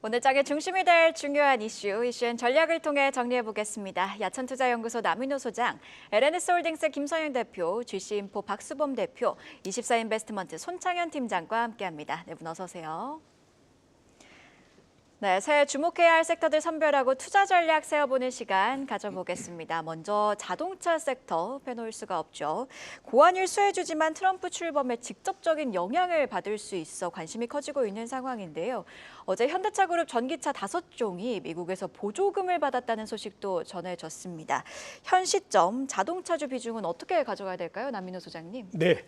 오늘 장의 중심이 될 중요한 이슈앤 전략을 통해 정리해보겠습니다. 야천투자연구소 남인호 소장, LNS홀딩스 김성영 대표, GC인포 박수범 대표, 24인베스트먼트 손창현 팀장과 함께합니다. 네 분 어서 오세요. 네, 새해 주목해야 할 섹터들 선별하고 투자 전략 세워보는 시간 가져보겠습니다. 먼저 자동차 섹터 빼놓을 수가 없죠. 고환율 수혜주지만 트럼프 출범에 직접적인 영향을 받을 수 있어 관심이 커지고 있는 상황인데요. 어제 현대차그룹 전기차 5종이 미국에서 보조금을 받았다는 소식도 전해졌습니다. 현 시점 자동차주 비중은 어떻게 가져가야 될까요, 남민호 소장님? 네.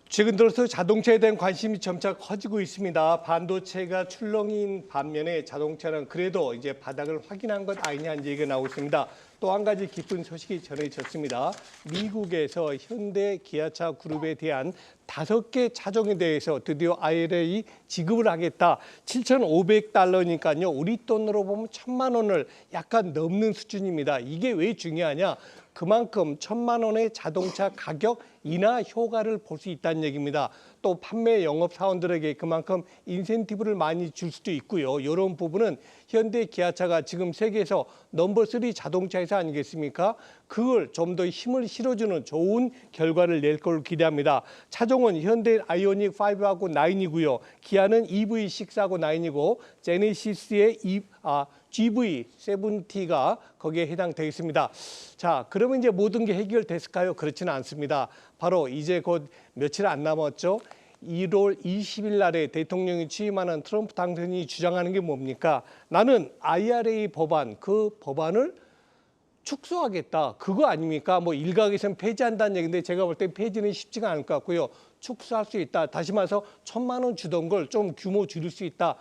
최근 들어서 자동차에 대한 관심이 점차 커지고 있습니다. 반도체가 출렁인 반면에 자동차는 그래도 이제 바닥을 확인한 것 아니냐는 얘기가 나오고 있습니다. 또 한 가지 기쁜 소식이 전해졌습니다. 미국에서 현대 기아차 그룹에 대한 5개 차종에 대해서 드디어 IRA 지급을 하겠다. 7,500달러니까요. 우리 돈으로 보면 1,000만 원을 약간 넘는 수준입니다. 이게 왜 중요하냐? 그만큼 1,000만 원의 자동차 가격 인하 효과를 볼 수 있다는 얘기입니다. 또 판매 영업 사원들에게 그만큼 인센티브를 많이 줄 수도 있고요. 이런 부분은 현대 기아차가 지금 세계에서 넘버 3 자동차 회사 아니겠습니까? 그걸 좀 더 힘을 실어주는 좋은 결과를 낼 걸 기대합니다. 차종은 현대 아이오닉 5하고 9이고요. 기아는 EV6하고 9이고 제네시스의 GV70T가 거기에 해당되겠습니다. 자, 그러면 이제 모든 게 해결됐을까요? 그렇지는 않습니다. 바로 이제 곧 며칠 안 남았죠. 1월 20일 날에 대통령이 취임하는 트럼프 당선인이 주장하는 게 뭡니까? 나는 IRA 법안, 그 법안을 축소하겠다. 그거 아닙니까? 뭐 일각에서는 폐지한다는 얘기인데 제가 볼 때 폐지는 쉽지가 않을 것 같고요. 축소할 수 있다. 다시 말해서 1,000만 원 주던 걸 좀 규모 줄일 수 있다.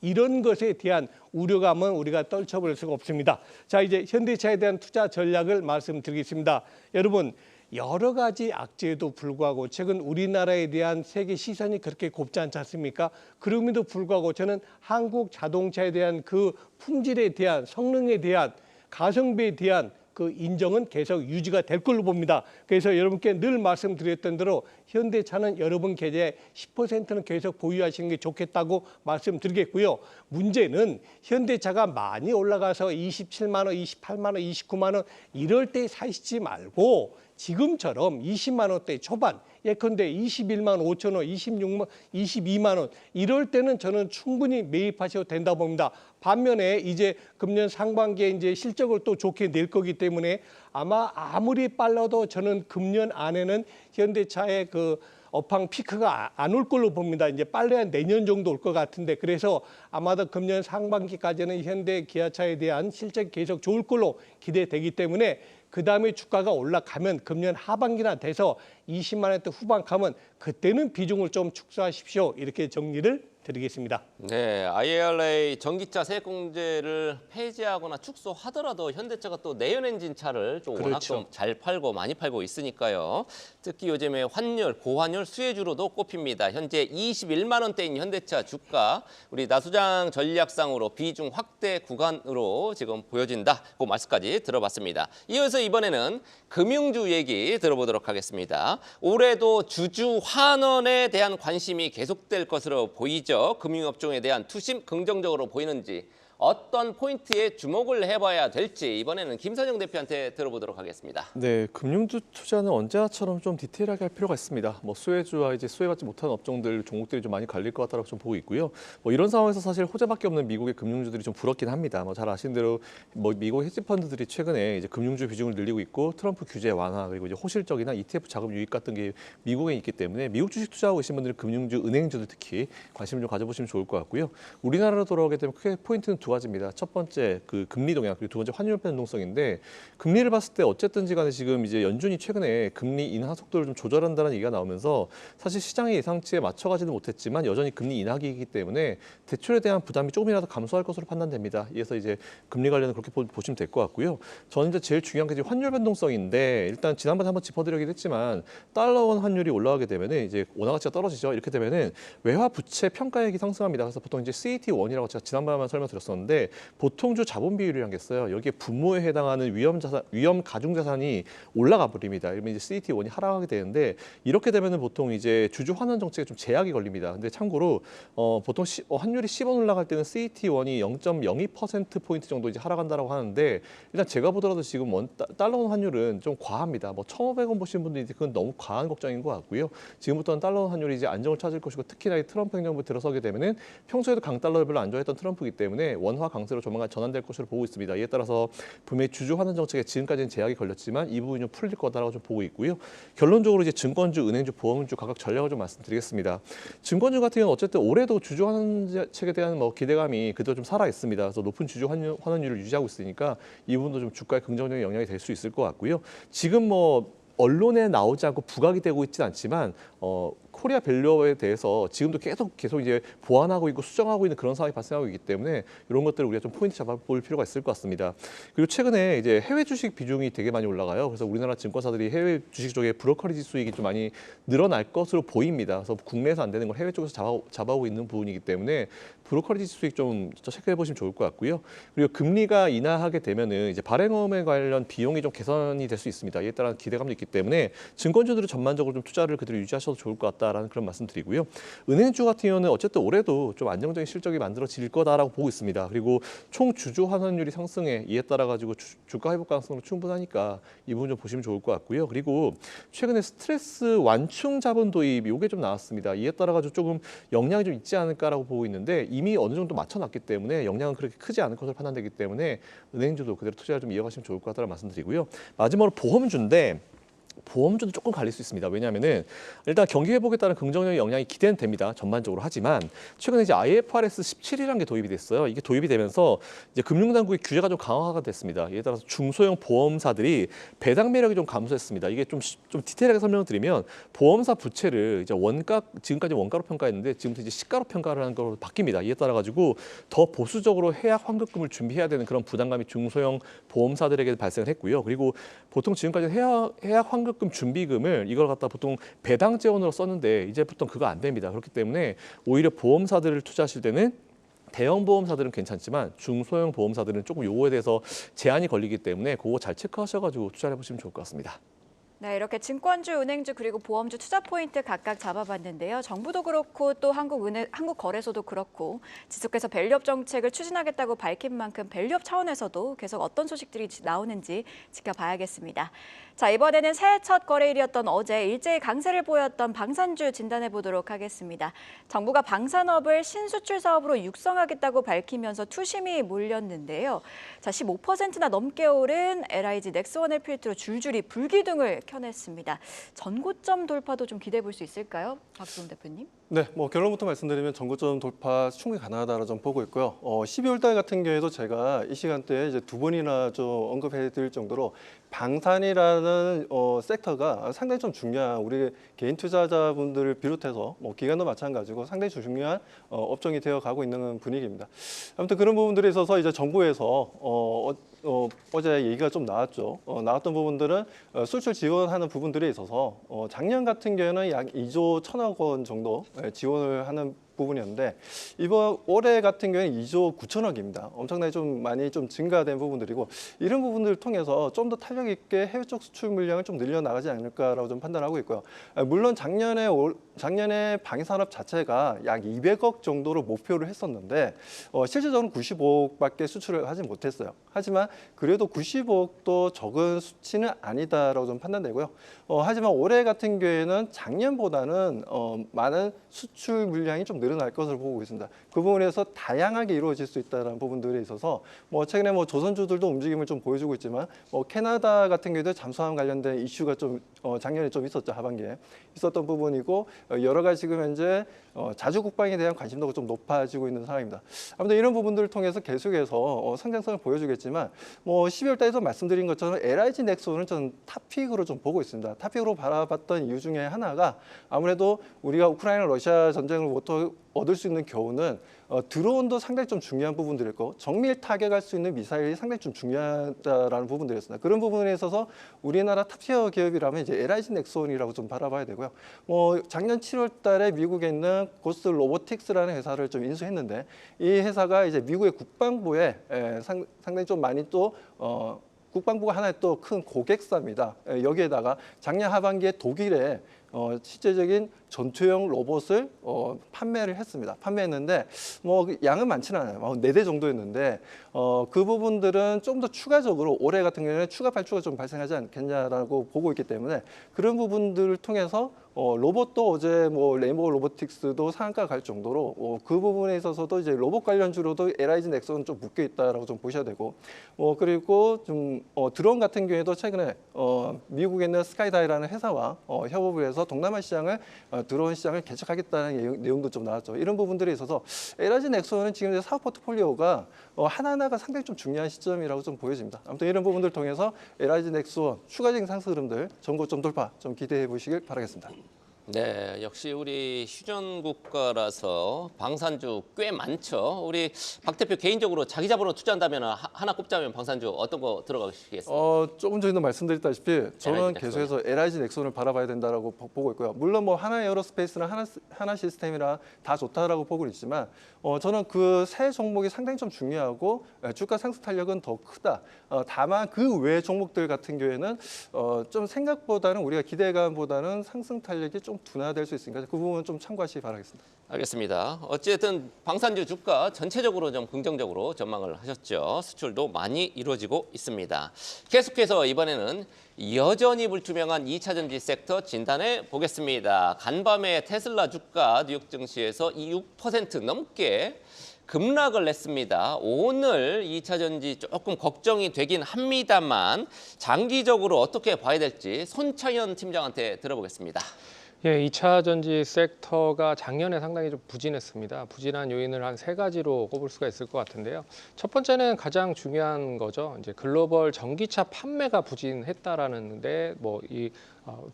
이런 것에 대한 우려감은 우리가 떨쳐버릴 수가 없습니다. 자, 이제 현대차에 대한 투자 전략을 말씀드리겠습니다. 여러분, 여러 가지 악재에도 불구하고 최근 우리나라에 대한 세계 시선이 그렇게 곱지 않지 않습니까? 그럼에도 불구하고 저는 한국 자동차에 대한 그 품질에 대한 성능에 대한 가성비에 대한 그 인정은 계속 유지가 될 걸로 봅니다. 그래서 여러분께 늘 말씀드렸던 대로 현대차는 여러분 계좌에 10%는 계속 보유하시는 게 좋겠다고 말씀드리겠고요. 문제는 현대차가 많이 올라가서 27만 원, 28만 원, 29만 원 이럴 때 사시지 말고 지금처럼 20만 원대 초반, 예컨대 21만 5천 원, 26만, 22만 원 이럴 때는 저는 충분히 매입하셔도 된다고 봅니다. 반면에 이제 금년 상반기에 이제 실적을 또 좋게 낼 거기 때문에 아마 아무리 빨라도 저는 금년 안에는 현대차의 그 업황 피크가 안 올 걸로 봅니다. 이제 빨래야 내년 정도 올 것 같은데 그래서 아마도 금년 상반기까지는 현대 기아차에 대한 실적이 계속 좋을 걸로 기대되기 때문에 그 다음에 주가가 올라가면 금년 하반기나 돼서 20만 원대 후반 가면 그때는 비중을 좀 축소하십시오. 이렇게 정리를 드리겠습니다. 네, IRA 전기차 세액공제를 폐지하거나 축소하더라도 현대차가 또 내연 엔진 차를 좀 워낙 좀 잘 팔고 많이 팔고 있으니까요. 특히 요즘에 환율, 고환율 수혜주로도 꼽힙니다. 현재 21만 원대인 현대차 주가 우리 나수장 전략상으로 비중 확대 구간으로 지금 보여진다. 그 말씀까지 들어봤습니다. 이어서 이번에는 금융주 얘기 들어보도록 하겠습니다. 올해도 주주 환원에 대한 관심이 계속될 것으로 보이죠. 금융업종에 대한 투심 긍정적으로 보이는지 어떤 포인트에 주목을 해봐야 될지 이번에는 김선영 대표한테 들어보도록 하겠습니다. 네, 금융주 투자는 언제나처럼 좀 디테일하게 할 필요가 있습니다. 뭐 수혜주와 이제 수혜받지 못하는 업종들 종목들이 좀 많이 갈릴 것 같다고 좀 보고 있고요. 뭐 이런 상황에서 사실 호재밖에 없는 미국의 금융주들이 좀 부럽긴 합니다. 뭐 잘 아시는 대로 뭐 미국 헤지펀드들이 최근에 이제 금융주 비중을 늘리고 있고 트럼프 규제 완화 그리고 이제 호실적이나 ETF 자금 유입 같은 게 미국에 있기 때문에 미국 주식 투자하고 계신 분들은 금융주, 은행주들 특히 관심을 좀 가져보시면 좋을 것 같고요. 우리나라로 돌아오게 되면 크게 포인트는 두 가지입니다. 첫 번째 그 금리 동향 그리고 두 번째 환율 변동성인데 금리를 봤을 때 어쨌든지 간에 지금 이제 연준이 최근에 금리 인하 속도를 좀 조절한다는 얘기가 나오면서 사실 시장의 예상치에 맞춰가지는 못했지만 여전히 금리 인하기이기 때문에 대출에 대한 부담이 조금이라도 감소할 것으로 판단됩니다. 그래서 이제 금리 관련은 그렇게 보시면 될 것 같고요. 저는 이제 제일 중요한 게 이제 환율 변동성인데 일단 지난번에 한번 짚어드리긴 했지만 달러원 환율이 올라가게 되면은 이제 원화 가치가 떨어지죠. 이렇게 되면은 외화 부채 평가액이 상승합니다. 그래서 보통 이제 CET1이라고 제가 지난번에만 설명드렸었는데 건데 보통주 자본 비율이란 게 있어요. 여기에 분모에 해당하는 위험 가중 자산이 올라가 버립니다. 이러면 이제 CET1이 하락하게 되는데 이렇게 되면은 보통 이제 주주 환원 정책에 좀 제약이 걸립니다. 근데 참고로 보통 환율이 10원 올라갈 때는 CET1이 0.02% 포인트 정도 이제 하락한다라고 하는데 일단 제가 보더라도 지금 달러 원 환율은 좀 과합니다. 뭐 1,500원 보시는 분들이 그건 너무 과한 걱정인 것 같고요. 지금부터는 달러 원 환율이 이제 안정을 찾을 것이고 특히나 이 트럼프 행정부 들어서게 되면은 평소에도 강달러를 별로 안 좋아했던 트럼프이기 때문에 원화 강세로 조만간 전환될 것으로 보고 있습니다. 이에 따라서 분명히 주주 환원 정책에 지금까지는 제약이 걸렸지만 이 부분이 좀 풀릴 거다라고 좀 보고 있고요. 결론적으로 이제 증권주, 은행주, 보험주 가격 전략을 좀 말씀드리겠습니다. 증권주 같은 경우는 어쨌든 올해도 주주 환원책에 대한 뭐 기대감이 그대로 좀 살아 있습니다. 그래서 높은 주주 환원율을 유지하고 있으니까 이 부분도 좀 주가에 긍정적인 영향이 될 수 있을 것 같고요. 지금 뭐 언론에 나오지 않고 부각이 되고 있지는 않지만 코리아 밸류업에 대해서 지금도 계속 이제 보완하고 있고 수정하고 있는 그런 상황이 발생하고 있기 때문에 이런 것들을 우리가 좀 포인트 잡아볼 필요가 있을 것 같습니다. 그리고 최근에 이제 해외 주식 비중이 되게 많이 올라가요. 그래서 우리나라 증권사들이 해외 주식 쪽에 브로커리지 수익이 좀 많이 늘어날 것으로 보입니다. 그래서 국내에서 안 되는 걸 해외 쪽에서 잡아오고 있는 부분이기 때문에 브로커리지 수익 좀 체크해 보시면 좋을 것 같고요. 그리고 금리가 인하하게 되면은 이제 발행어에 관련 비용이 좀 개선이 될 수 있습니다. 이에 따른 기대감도 있기 때문에 증권주들은 전반적으로 좀 투자를 그대로 유지하셔도 좋을 것 같다라는 그런 말씀드리고요. 은행주 같은 경우는 어쨌든 올해도 좀 안정적인 실적이 만들어질 거다라고 보고 있습니다. 그리고 총 주주 환원율이 상승해 이에 따라 가지고 주가 회복 가능성도 충분하니까 이 부분 좀 보시면 좋을 것 같고요. 그리고 최근에 스트레스 완충 자본 도입 이게 좀 나왔습니다. 이에 따라 가지고 조금 영향이 좀 있지 않을까라고 보고 있는데 이미 어느 정도 맞춰놨기 때문에 영향은 그렇게 크지 않을 것으로 판단되기 때문에 은행주도 그대로 투자를 좀 이어가시면 좋을 것 같다는 말씀드리고요. 마지막으로 보험주인데 보험주도 조금 갈릴 수 있습니다. 왜냐하면은 일단 경기 회복에 따른 긍정적인 영향이 기대는 됩니다. 전반적으로 하지만 최근에 이제 IFRS 17이라는 게 도입이 됐어요. 이게 도입이 되면서 이제 금융당국의 규제가 좀 강화가 됐습니다. 이에 따라서 중소형 보험사들이 배당 매력이 좀 감소했습니다. 이게 좀 디테일하게 설명을 드리면 보험사 부채를 이제 지금까지 원가로 평가했는데 지금부터 이제 시가로 평가를 하는 걸로 바뀝니다. 이에 따라 가지고 더 보수적으로 해약 환급금을 준비해야 되는 그런 부담감이 중소형 보험사들에게 발생을 했고요. 그리고 보통 지금까지 해약 환급금 준비금을 이걸 갖다 보통 배당 재원으로 썼는데 이제부터 그거 안 됩니다. 그렇기 때문에 오히려 보험사들을 투자하실 때는 대형 보험사들은 괜찮지만 중소형 보험사들은 조금 요거에 대해서 제한이 걸리기 때문에 그거 잘 체크하셔가지고 투자를 해보시면 좋을 것 같습니다. 네, 이렇게 증권주, 은행주 그리고 보험주 투자 포인트 각각 잡아봤는데요. 정부도 그렇고 또 한국거래소도 그렇고 지속해서 밸류업 정책을 추진하겠다고 밝힌 만큼 밸류업 차원에서도 계속 어떤 소식들이 나오는지 지켜봐야겠습니다. 자, 이번에는 새해 첫 거래일이었던 어제 일제히 강세를 보였던 방산주 진단해 보도록 하겠습니다. 정부가 방산업을 신수출 사업으로 육성하겠다고 밝히면서 투심이 몰렸는데요. 자, 15%나 넘게 오른 LIG 넥스원을 필두로 줄줄이 불기둥을 켜냈습니다. 전고점 돌파도 좀 기대해 볼 수 있을까요? 박수훈 대표님. 네, 뭐 결론부터 말씀드리면 전고점 돌파 충분히 가능하다고 좀 보고 있고요. 12월 달 같은 경우에도 제가 이 시간대에 이제 2번이나 좀 언급해 드릴 정도로 방산이라는 섹터가 상당히 좀 중요한 우리 개인 투자자분들을 비롯해서 뭐 기관도 마찬가지고 상당히 중요한 업종이 되어 가고 있는 분위기입니다. 아무튼 그런 부분들에 있어서 이제 정부에서 어제 얘기가 좀 나왔죠. 나왔던 부분들은 수출 지원하는 부분들에 있어서 작년 같은 경우에는 약 2조 1천억 원 정도 지원을 하는 부분이었는데 이번 올해 같은 경우에는 2조 9천억입니다. 엄청나게 좀 많이 좀 증가된 부분들이고 이런 부분들을 통해서 좀 더 탄력 있게 해외 쪽 수출 물량을 좀 늘려나가지 않을까라고 좀 판단하고 있고요. 물론 작년에 방위산업 자체가 약 200억 정도로 목표를 했었는데 실질적으로 95억밖에 수출을 하지 못했어요. 하지만 그래도 95억도 적은 수치는 아니다라고 좀 판단되고요. 하지만 올해 같은 경우에는 작년보다는 많은 수출 물량이 좀 늘어날 것으로 보고 있습니다. 그 부분에서 다양하게 이루어질 수 있다는 부분들에 있어서 최근에 조선주들도 움직임을 좀 보여주고 있지만 캐나다 같은 경우도 잠수함 관련된 이슈가 좀 작년에 좀 있었죠. 하반기에 있었던 부분이고 여러 가지 지금 현재 자주 국방에 대한 관심도가 좀 높아지고 있는 상황입니다. 아무튼 이런 부분들을 통해서 계속해서 성장성을 보여주겠지만 12월 달에도 말씀드린 것처럼 LIG 넥스원은 저는 탑픽으로 좀 보고 있습니다. 탑픽으로 바라봤던 이유 중에 하나가 아무래도 우리가 우크라이나 러시아 전쟁을 얻을 수 있는 교훈은 드론도 상당히 좀 중요한 부분들이 있고 정밀 타격할 수 있는 미사일이 상당히 좀 중요하다라는 부분들이었습니다. 그런 부분에 있어서 우리나라 탑티어 기업이라면 이제 LIG 넥슨이라고 좀 바라봐야 되고요. 작년 7월달에 미국에 있는 고스 로보틱스라는 회사를 좀 인수했는데 이 회사가 이제 미국의 국방부에 상당히 좀 많이 또 국방부가 하나의 또 큰 고객사입니다. 여기에다가 작년 하반기에 독일에 실제적인 전투용 로봇을 판매를 했습니다. 판매했는데 양은 많지는 않아요. 4대 정도였는데 그 부분들은 좀 더 추가적으로 올해 같은 경우에는 추가 발주가 좀 발생하지 않겠냐라고 보고 있기 때문에 그런 부분들을 통해서 로봇도 어제 레인보우 로보틱스도 상한가 갈 정도로 그 부분에 있어서도 이제 로봇 관련주로도 LIG 넥슨은 좀 묶여 있다라고 좀 보셔야 되고 그리고 좀 드론 같은 경우에도 최근에 미국에 있는 스카이다이라는 회사와 협업을 해서 동남아 시장을 드론 시장을 개척하겠다는 내용도 좀 나왔죠. 이런 부분들에 있어서 LIG 넥슨은 지금 사업 포트폴리오가 하나하나가 상당히 좀 중요한 시점이라고 좀 보여집니다. 아무튼 이런 부분들 통해서 LIG 넥슨 추가적인 상승 흐름들 전고점 돌파 좀 기대해 보시길 바라겠습니다. 네, 역시 우리 휴전 국가라서 방산주 꽤 많죠. 우리 박 대표 개인적으로 자기 자본으로 투자한다면 하나 꼽자면 방산주 어떤 거 들어가시겠어요? 조금 전에도 말씀드렸다시피 저는 LIG 넥슨. 계속해서 LIG 넥슨을 바라봐야 된다라고 보고 있고요. 물론 하나 에어로스페이스나 하나 시스템이나 다 좋다라고 보고 있지만 저는 그 세 종목이 상당히 좀 중요하고 주가 상승 탄력은 더 크다. 다만 그 외 종목들 같은 경우에는 좀 생각보다는 우리가 기대감보다는 상승 탄력이 좀 둔화될 수 있으니까 그 부분은 좀 참고하시기 바라겠습니다. 알겠습니다. 어쨌든 방산주 주가 전체적으로 좀 긍정적으로 전망을 하셨죠. 수출도 많이 이루어지고 있습니다. 계속해서 이번에는 여전히 불투명한 2차 전지 섹터 진단해 보겠습니다. 간밤에 테슬라 주가 뉴욕 증시에서 6% 넘게 급락을 냈습니다. 오늘 2차 전지 조금 걱정이 되긴 합니다만 장기적으로 어떻게 봐야 될지 손창현 팀장한테 들어보겠습니다. 예, 2차 전지 섹터가 작년에 상당히 좀 부진했습니다. 부진한 요인을 한 3가지로 꼽을 수가 있을 것 같은데요. 첫 번째는 가장 중요한 거죠. 이제 글로벌 전기차 판매가 부진했다라는데 이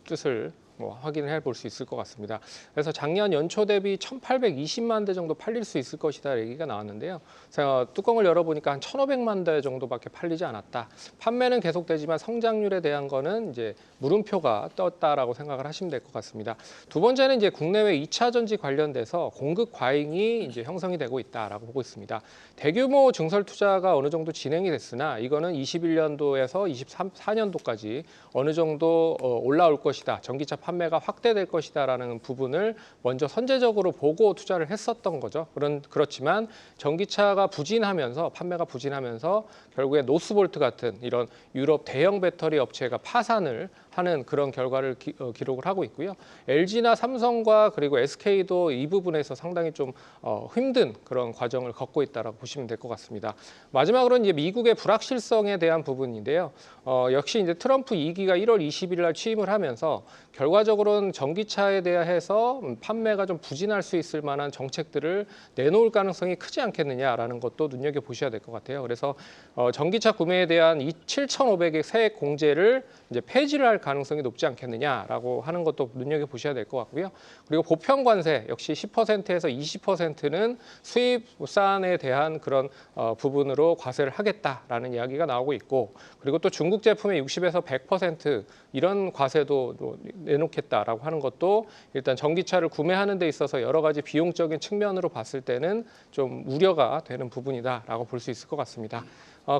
뜻을 확인해 볼 수 있을 것 같습니다. 그래서 작년 연초 대비 1,820만 대 정도 팔릴 수 있을 것이다 얘기가 나왔는데요. 제가 뚜껑을 열어보니까 한 1,500만 대 정도밖에 팔리지 않았다. 판매는 계속되지만 성장률에 대한 거는 이제 물음표가 떴다라고 생각을 하시면 될 것 같습니다. 두 번째는 이제 국내외 2차 전지 관련돼서 공급 과잉이 이제 형성이 되고 있다라고 보고 있습니다. 대규모 증설 투자가 어느 정도 진행이 됐으나 이거는 21년도에서 24년도까지 어느 정도 올라올 것이다. 전기차 판매가 확대될 것이다라는 부분을 먼저 선제적으로 보고 투자를 했었던 거죠. 그렇지만 전기차가 부진하면서 판매가 부진하면서 결국에 노스볼트 같은 이런 유럽 대형 배터리 업체가 파산을 하는 그런 결과를 기록을 하고 있고요. LG나 삼성과 그리고 SK도 이 부분에서 상당히 좀 힘든 그런 과정을 걷고 있다라고 보시면 될 것 같습니다. 마지막으로는 이제 미국의 불확실성에 대한 부분인데요. 역시 이제 트럼프 2기가 1월 20일 날 취임을 하면서 결과적으로는 전기차에 대해서 판매가 좀 부진할 수 있을 만한 정책들을 내놓을 가능성이 크지 않겠느냐라는 것도 눈여겨보셔야 될 것 같아요. 그래서 전기차 구매에 대한 7,500의 세액 공제를 이제 폐지를 할 가능성이 높지 않겠느냐라고 하는 것도 눈여겨보셔야 될 것 같고요. 그리고 보편 관세 역시 10%에서 20%는 수입산에 대한 그런 부분으로 과세를 하겠다라는 이야기가 나오고 있고 그리고 또 중국 제품의 60에서 100% 이런 과세도 내놓겠다라고 하는 것도 일단 전기차를 구매하는 데 있어서 여러 가지 비용적인 측면으로 봤을 때는 좀 우려가 되는 부분이다라고 볼 수 있을 것 같습니다.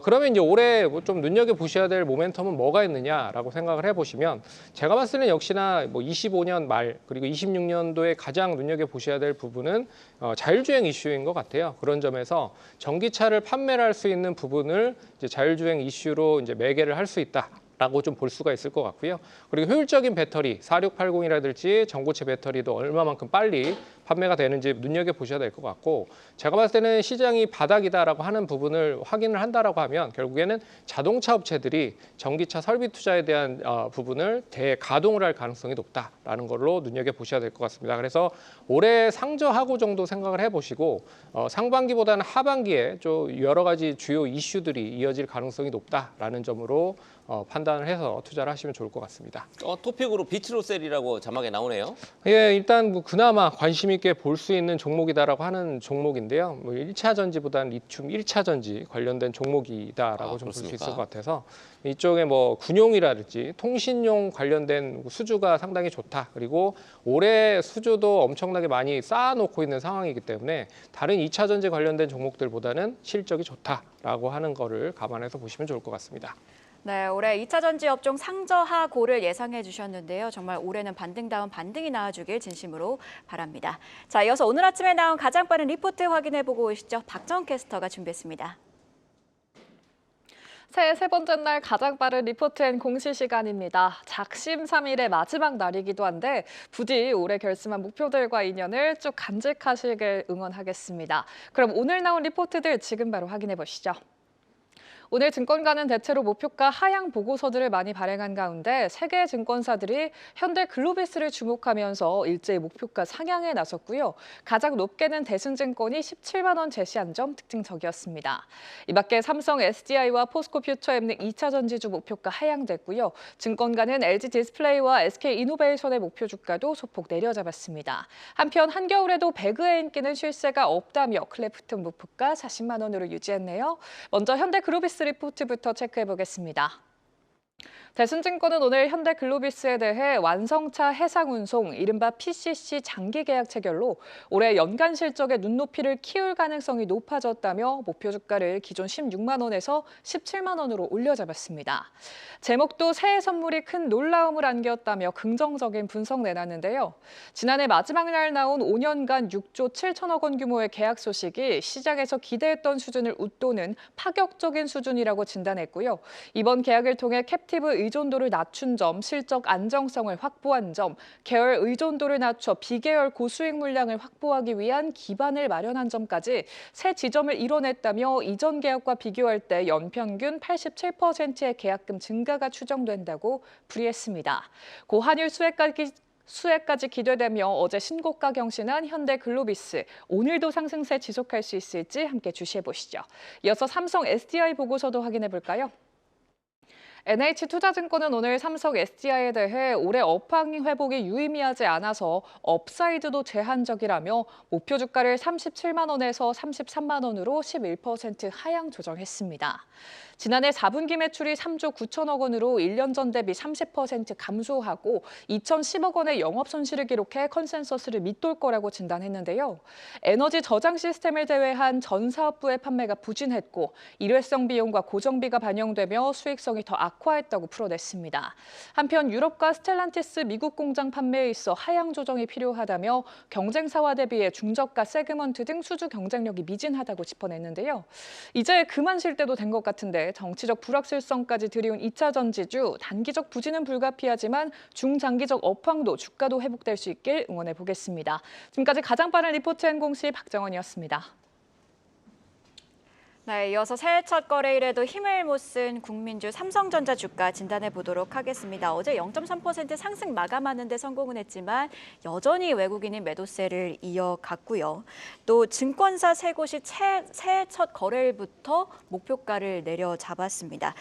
그러면 이제 올해 좀 눈여겨보셔야 될 모멘텀은 뭐가 있느냐라고 생각을 해보시면 제가 봤을 때는 역시나 25년 말 그리고 26년도에 가장 눈여겨보셔야 될 부분은 자율주행 이슈인 것 같아요. 그런 점에서 전기차를 판매를 할 수 있는 부분을 이제 자율주행 이슈로 이제 매개를 할 수 있다. 라고 좀 볼 수가 있을 것 같고요. 그리고 효율적인 배터리 4680이라든지 전고체 배터리도 얼마만큼 빨리 판매가 되는지 눈여겨보셔야 될 것 같고 제가 봤을 때는 시장이 바닥이다라고 하는 부분을 확인을 한다라고 하면 결국에는 자동차 업체들이 전기차 설비 투자에 대한 부분을 대가동을 할 가능성이 높다라는 걸로 눈여겨보셔야 될 것 같습니다. 그래서 올해 상저하고 정도 생각을 해보시고 상반기보다는 하반기에 좀 여러 가지 주요 이슈들이 이어질 가능성이 높다라는 점으로 판단을 해서 투자를 하시면 좋을 것 같습니다. 토픽으로 비트로셀이라고 자막에 나오네요. 예, 일단 그나마 관심이 있게 볼 수 있는 종목이다라고 하는 종목인데요. 뭐 1차 전지보다는 리튬 1차 전지 관련된 종목이다라고 좀 볼 수 그렇습니까? 있을 것 같아서 이쪽에 뭐 군용이라든지 통신용 관련된 수주가 상당히 좋다. 그리고 올해 수주도 엄청나게 많이 쌓아놓고 있는 상황이기 때문에 다른 2차 전지 관련된 종목들보다는 실적이 좋다라고 하는 거를 감안해서 보시면 좋을 것 같습니다. 네, 올해 2차 전지 업종 상저하고를 예상해 주셨는데요. 정말 올해는 반등다운 반등이 나와주길 진심으로 바랍니다. 자, 이어서 오늘 아침에 나온 가장 빠른 리포트 확인해 보고 오시죠. 박정은 캐스터가 준비했습니다. 새해 세 번째 날 가장 빠른 리포트앤 공시 시간입니다. 작심 3일의 마지막 날이기도 한데 부디 올해 결심한 목표들과 인연을 쭉 간직하시길 응원하겠습니다. 그럼 오늘 나온 리포트들 지금 바로 확인해 보시죠. 오늘 증권가는 대체로 목표가 하향 보고서들을 많이 발행한 가운데 세 개의 증권사들이 현대글로비스를 주목하면서 일제히 목표가 상향에 나섰고요. 가장 높게는 대승증권이 17만 원 제시한 점 특징적이었습니다. 이 밖에 삼성 SDI와 포스코퓨처엠등 2차 전지주 목표가 하향됐고요. 증권가는 LG디스플레이와 SK이노베이션의 목표 주가도 소폭 내려잡았습니다. 한편 한겨울에도 배그의 인기는 쉴 새가 없다며 클래프튼 목표가 40만 원으로 유지했네요. 먼저 현대글로비스 리포트부터 체크해 보겠습니다. 대순증권은 오늘 현대글로비스에 대해 완성차 해상운송, 이른바 PCC 장기 계약 체결로 올해 연간 실적의 눈높이를 키울 가능성이 높아졌다며 목표 주가를 기존 16만 원에서 17만 원으로 올려잡았습니다. 제목도 새해 선물이 큰 놀라움을 안겼다며 긍정적인 분석 내놨는데요. 지난해 마지막 날 나온 5년간 6조 7천억 원 규모의 계약 소식이 시장에서 기대했던 수준을 웃도는 파격적인 수준이라고 진단했고요. 이번 계약을 통해 캡티브 의존도를 낮춘 점, 실적 안정성을 확보한 점, 계열 의존도를 낮춰 비계열 고수익 물량을 확보하기 위한 기반을 마련한 점까지 새 지점을 이뤄냈다며 이전 계약과 비교할 때 연평균 87%의 계약금 증가가 추정된다고 풀이했습니다. 고환율 수혜까지 기대되며 어제 신고가 경신한 현대글로비스, 오늘도 상승세 지속할 수 있을지 함께 주시해보시죠. 이어서 삼성 SDI 보고서도 확인해 볼까요? NH투자증권은 오늘 삼성 SDI에 대해 올해 업황 회복이 유의미하지 않아서 업사이드도 제한적이라며 목표 주가를 37만 원에서 33만 원으로 11% 하향 조정했습니다. 지난해 4분기 매출이 3조 9천억 원으로 1년 전 대비 30% 감소하고 2,010억 원의 영업 손실을 기록해 컨센서스를 밑돌 거라고 진단했는데요. 에너지 저장 시스템을 제외한 전 사업부의 판매가 부진했고 일회성 비용과 고정비가 반영되며 수익성이 더 악화했다고 풀어냈습니다. 한편 유럽과 스텔란티스 미국 공장 판매에 있어 하향 조정이 필요하다며 경쟁사와 대비해 중저가 세그먼트 등 수주 경쟁력이 미진하다고 짚어냈는데요. 이제 그만 쉴 때도 된 것 같은데 정치적 불확실성까지 들이운 2차 전지주, 단기적 부진은 불가피하지만 중장기적 업황도 주가도 회복될 수 있길 응원해 보겠습니다. 지금까지 가장 빠른 리포트 공시 박정원이었습니다. 네, 이어서 새해 첫 거래일에도 힘을 못 쓴 국민주 삼성전자 주가 진단해 보도록 하겠습니다. 어제 0.3% 상승 마감하는 데 성공은 했지만 여전히 외국인이 매도세를 이어갔고요. 또 증권사 세 곳이 새해 첫 거래일부터 목표가를 내려잡았습니다.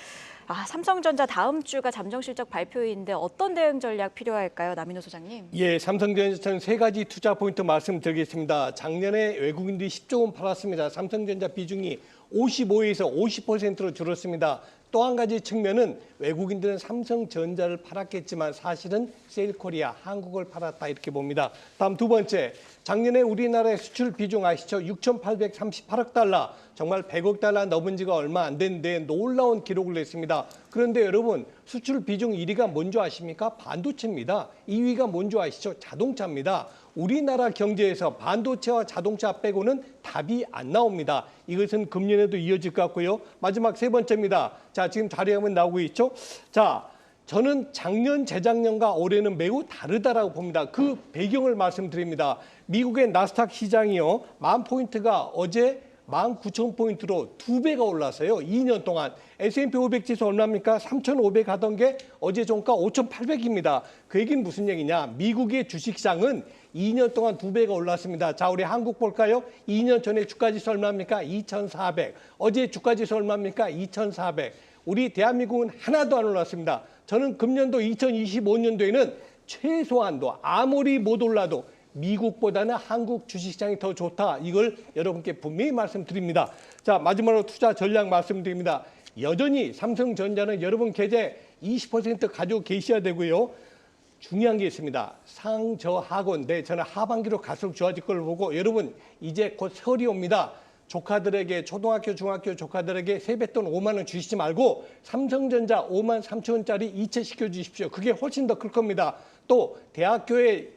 삼성전자 다음 주가 잠정실적 발표인데 어떤 대응 전략 필요할까요? 남인호 소장님. 예, 삼성전자는 세 가지 투자 포인트 말씀드리겠습니다. 작년에 외국인들이 10조 원 팔았습니다. 삼성전자 비중이 55에서 50%로 줄었습니다. 또 한 가지 측면은 외국인들은 삼성전자를 팔았겠지만 사실은 세일코리아, 한국을 팔았다 이렇게 봅니다. 다음 두 번째, 작년에 우리나라의 수출 비중 아시죠? 6,838억 달러, 정말 100억 달러 넘은 지가 얼마 안 됐는데 놀라운 기록을 냈습니다. 그런데 여러분, 수출 비중 1위가 뭔지 아십니까? 반도체입니다. 2위가 뭔지 아시죠? 자동차입니다. 우리나라 경제에서 반도체와 자동차 빼고는 답이 안 나옵니다. 이것은 금년에도 이어질 것 같고요. 마지막 세 번째입니다. 자, 지금 자료에 보면 나오고 있죠? 자, 저는 작년, 재작년과 올해는 매우 다르다라고 봅니다. 그 배경을 말씀드립니다. 미국의 나스닥 시장이요, 10,000포인트가 어제 19,000포인트로 2배가 올랐어요. 2년 동안. S&P 500 지수 얼마입니까? 3,500 하던 게 어제 종가 5,800입니다. 그 얘기는 무슨 얘기냐? 미국의 주식시장은 2년 동안 2배가 올랐습니다. 자, 우리 한국 볼까요? 2년 전에 주가지수 얼마입니까? 2,400. 어제 주가지수 얼마입니까? 2,400. 우리 대한민국은 하나도 안 올랐습니다. 저는 금년도 2025년도에는 최소한도 아무리 못 올라도 미국보다는 한국 주식시장이 더 좋다. 이걸 여러분께 분명히 말씀드립니다. 자, 마지막으로 투자 전략 말씀드립니다. 여전히 삼성전자는 여러분 계좌에 20% 가지고 계셔야 되고요. 중요한 게 있습니다. 상저하고인데 저는 하반기로 갈수록 좋아질 걸 보고 여러분 이제 곧 설이 옵니다. 조카들에게 초등학교, 중학교 조카들에게 세뱃돈 5만 원 주시지 말고 삼성전자 5만 3천 원짜리 이체시켜 주십시오. 그게 훨씬 더 클 겁니다. 또 대학교에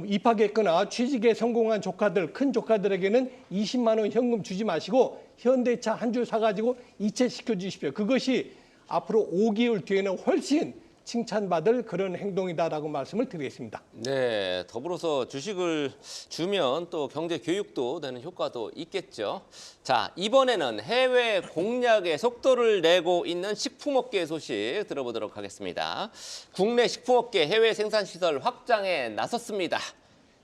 입학했거나 취직에 성공한 조카들, 큰 조카들에게는 20만 원 현금 주지 마시고 현대차 한 주 사가지고 이체시켜 주십시오. 그것이 앞으로 5개월 뒤에는 훨씬 칭찬받을 그런 행동이다라고 말씀을 드리겠습니다. 네, 더불어서 주식을 주면 또 경제 교육도 되는 효과도 있겠죠. 자, 이번에는 해외 공략에 속도를 내고 있는 식품업계 소식 들어보도록 하겠습니다. 국내 식품업계 해외 생산시설 확장에 나섰습니다.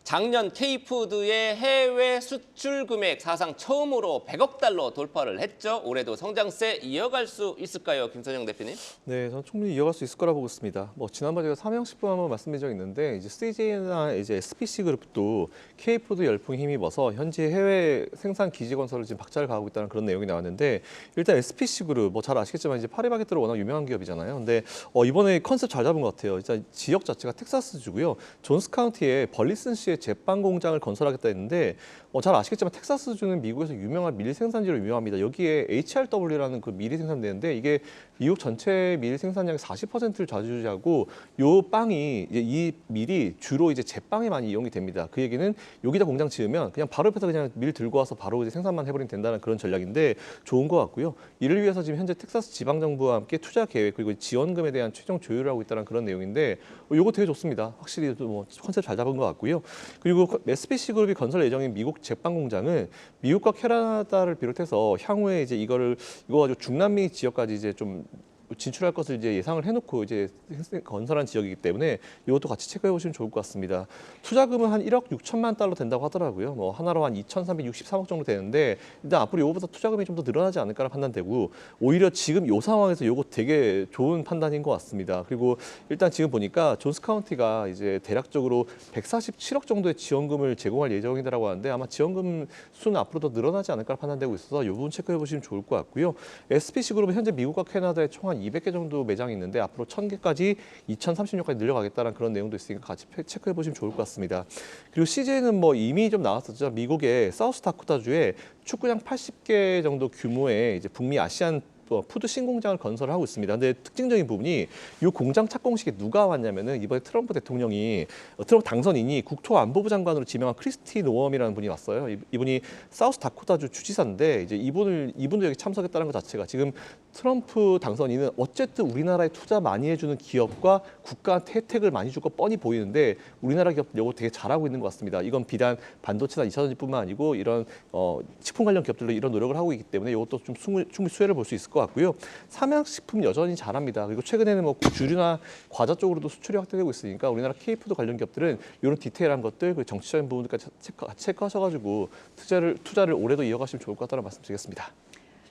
작년 K푸드의 해외 수출 금액 사상 처음으로 100억 달러 돌파를 했죠. 올해도 성장세 이어갈 수 있을까요, 김선영 대표님? 네, 저는 충분히 이어갈 수 있을 거라 보고 있습니다. 지난번에 제가 삼양식품 한번 말씀드린 적이 있는데 이제 CJ나 이제 SPC 그룹도 K푸드 열풍에 힘입어서 현재 해외 생산 기지 건설을 지금 박차를 가하고 있다는 그런 내용이 나왔는데 일단 SPC 그룹 잘 아시겠지만 이제 파리바게뜨로 워낙 유명한 기업이잖아요. 근데 이번에 컨셉 잘 잡은 것 같아요. 일단 지역 자체가 텍사스주고요. 존스 카운티에 벌리슨시에 제빵 공장을 건설하겠다 했는데 잘 아시겠지만 텍사스주는 미국에서 유명한 밀 생산지로 유명합니다. 여기에 HRW라는 그 밀이 생산되는데 이게 미국 전체 밀 생산량의 40%를 좌지우지하고 요 빵이 이제 이 밀이 주로 이제 제빵에 많이 이용이 됩니다. 그 얘기는 여기다 공장 지으면 그냥 바로 옆에서 그냥 밀 들고 와서 바로 이제 생산만 해버리면 된다는 그런 전략인데 좋은 것 같고요. 이를 위해서 지금 현재 텍사스 지방 정부와 함께 투자 계획 그리고 지원금에 대한 최종 조율을 하고 있다는 그런 내용인데 요거 되게 좋습니다. 확실히 컨셉 잘 잡은 것 같고요. 그리고 SPC 그룹이 건설 예정인 미국 제빵 공장은 미국과 캐나다를 비롯해서 향후에 이제 이거 가지고 중남미 지역까지 이제 좀 진출할 것을 이제 예상을 해놓고 이제 건설한 지역이기 때문에 이것도 같이 체크해 보시면 좋을 것 같습니다. 투자금은 한 1억 6천만 달러 된다고 하더라고요. 하나로 한 2,363억 정도 되는데 일단 앞으로 이거보다 투자금이 좀 더 늘어나지 않을까라 판단되고 오히려 지금 이 상황에서 이거 되게 좋은 판단인 것 같습니다. 그리고 일단 지금 보니까 존스 카운티가 이제 대략적으로 147억 정도의 지원금을 제공할 예정이라고 하는데 아마 지원금 수는 앞으로 더 늘어나지 않을까 판단되고 있어서 이 부분 체크해 보시면 좋을 것 같고요. SPC 그룹은 현재 미국과 캐나다에 총 한 200개 정도 매장이 있는데 앞으로 1,000개까지 2030년까지 늘려가겠다는 그런 내용도 있으니까 같이 체크해 보시면 좋을 것 같습니다. 그리고 CJ는 이미 좀 나왔었죠. 미국의 사우스다코타주에 축구장 80개 정도 규모의 이제 북미 아시안 푸드 신공장을 건설하고 있습니다. 근데 특징적인 부분이 이 공장 착공식에 누가 왔냐면은 이번에 트럼프 대통령이 트럼프 당선인이 국토안보부 장관으로 지명한 크리스티 노엄이라는 분이 왔어요. 이분이 사우스다코타주 주지사인데 이제 이분도 여기 참석했다는 것 자체가 지금 트럼프 당선인은 어쨌든 우리나라에 투자 많이 해주는 기업과 국가한테 혜택을 많이 줄 거 뻔히 보이는데 우리나라 기업들 이거 되게 잘하고 있는 것 같습니다. 이건 비단 반도체나 2차전지뿐만 아니고 이런 식품 관련 기업들도 이런 노력을 하고 있기 때문에 이것도 좀 충분히 수혜를 볼 수 있을 것 같고요. 삼양식품 여전히 잘합니다. 그리고 최근에는 주류나 과자 쪽으로도 수출이 확대되고 있으니까 우리나라 K푸드 관련 기업들은 이런 디테일한 것들, 그리고 정치적인 부분들까지 체크하셔가지고 투자를 올해도 이어가시면 좋을 것 같다는 말씀드리겠습니다.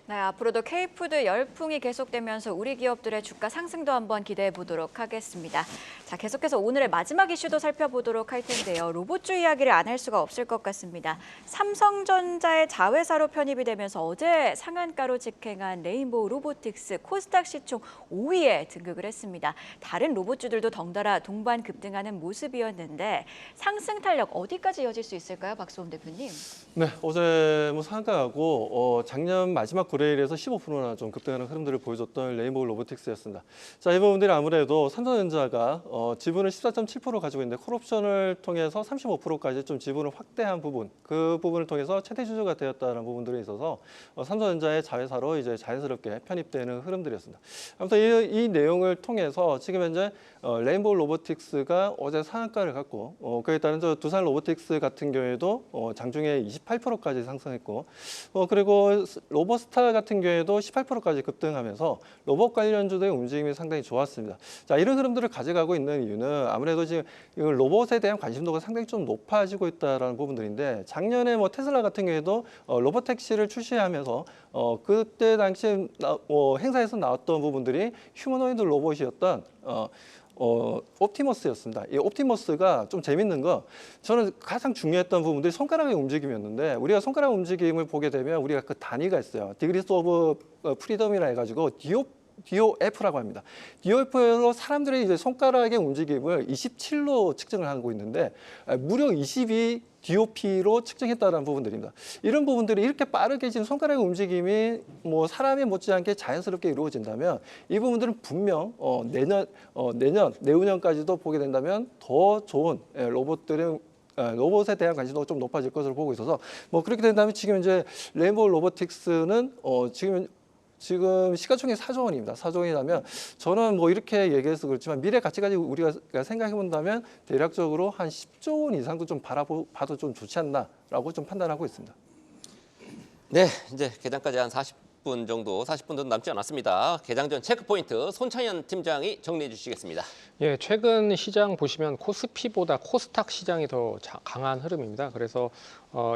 네, 앞으로도 K푸드 열풍이 계속되면서 우리 기업들의 주가 상승도 한번 기대해 보도록 하겠습니다. 자, 계속해서 오늘의 마지막 이슈도 살펴보도록 할 텐데요. 로봇주 이야기를 안 할 수가 없을 것 같습니다. 삼성전자의 자회사로 편입이 되면서 어제 상한가로 직행한 레인보우 로보틱스 코스닥 시총 5위에 등극을 했습니다. 다른 로봇주들도 덩달아 동반 급등하는 모습이었는데 상승 탄력 어디까지 이어질 수 있을까요, 박수홍 대표님? 네, 어제 상한가하고 작년 마지막 거래일에서 15%나 좀 급등하는 흐름들을 보여줬던 레인보우 로보틱스였습니다. 자, 이 부분들이 아무래도 삼성전자가 지분을 14.7% 가지고 있는데 콜옵션을 통해서 35%까지 좀 지분을 확대한 부분, 그 부분을 통해서 최대 주주가 되었다는 부분들이 있어서 삼성전자의 자회사로 이제 자연스럽게 편입되는 흐름들이었습니다. 아무튼 이 내용을 통해서 지금 현재 레인보우 로보틱스가 어제 상한가를 갖고 그에 따른 두산 로보틱스 같은 경우에도 장중에 28%까지 상승했고 그리고 로봇스타 같은 경우에도 18%까지 급등하면서 로봇 관련주들의 움직임이 상당히 좋았습니다. 자, 이런 흐름들을 가져가고 있는 이유는 아무래도 지금 로봇에 대한 관심도가 상당히 좀 높아지고 있다는 부분들인데 작년에 테슬라 같은 경우에도 로봇 택시를 출시하면서 그때 당시 행사에서 나왔던 부분들이 휴머노이드 로봇이었던 옵티머스였습니다. 이 옵티머스가 좀 재밌는 거, 저는 가장 중요했던 부분들이 손가락의 움직임이었는데, 우리가 손가락 움직임을 보게 되면 우리가 그 단위가 있어요. 디그리스 오브 프리덤이라 해가지고 DOF라고 합니다. DOF로 사람들의 이제 손가락의 움직임을 27로 측정을 하고 있는데, 무려 22 DOP로 측정했다는 부분들입니다. 이런 부분들이 이렇게 빠르게 지금 손가락의 움직임이 뭐 사람이 못지않게 자연스럽게 이루어진다면, 이 부분들은 분명 내후년까지도 보게 된다면 더 좋은 로봇에 대한 관심도 좀 높아질 것으로 보고 있어서, 뭐 그렇게 된다면 지금 이제 레인보우 로보틱스는 지금 시가총액 4조 원입니다. 4조 원이라면 저는 뭐 이렇게 얘기해서 그렇지만 미래 가치까지 우리가 생각해 본다면 대략적으로 한 10조 원 이상도 좀 봐도 좀 좋지 않나라고 좀 판단하고 있습니다. 네, 이제 개장까지 한 40분 정도 남지 않았습니다. 개장 전 체크포인트 손창현 팀장이 정리해 주시겠습니다. 예, 최근 시장 보시면 코스피보다 코스닥 시장이 더 강한 흐름입니다. 그래서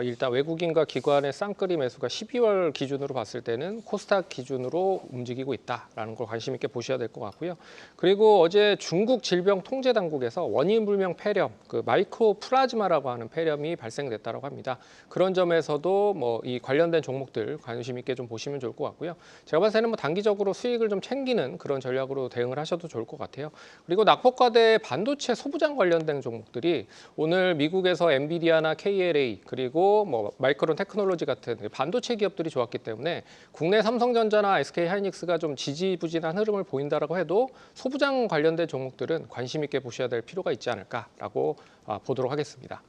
일단 외국인과 기관의 쌍끌이 매수가 12월 기준으로 봤을 때는 코스닥 기준으로 움직이고 있다라는 걸 관심 있게 보셔야 될 것 같고요. 그리고 어제 중국 질병통제당국에서 원인 불명 폐렴, 그 마이크로 플라즈마라고 하는 폐렴이 발생됐다고 합니다. 그런 점에서도 뭐 이 관련된 종목들 관심 있게 좀 보시면 좋을 것 같고요. 제가 봤을 때는 뭐 단기적으로 수익을 좀 챙기는 그런 전략으로 대응을 하셔도 좋을 것 같아요. 그리고 낙폭과대 반도체 소부장 관련된 종목들이 오늘 미국에서 엔비디아나 KLA 그리고 뭐 마이크론 테크놀로지 같은 반도체 기업들이 좋았기 때문에 국내 삼성전자나 SK 하이닉스가 좀 지지부진한 흐름을 보인다라고 해도 소부장 관련된 종목들은 관심 있게 보셔야 될 필요가 있지 않을까라고 보도록 하겠습니다.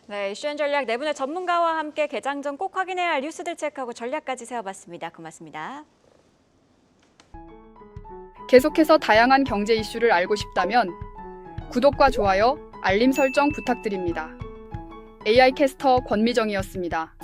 네, 이슈앤 전략 네 분의 전문가와 함께 개장 전 꼭 확인해야 할 뉴스들 체크하고 전략까지 세워봤습니다. 고맙습니다. 계속해서 다양한 경제 이슈를 알고 싶다면 구독과 좋아요, 알림 설정 부탁드립니다. AI 캐스터 권미정이었습니다.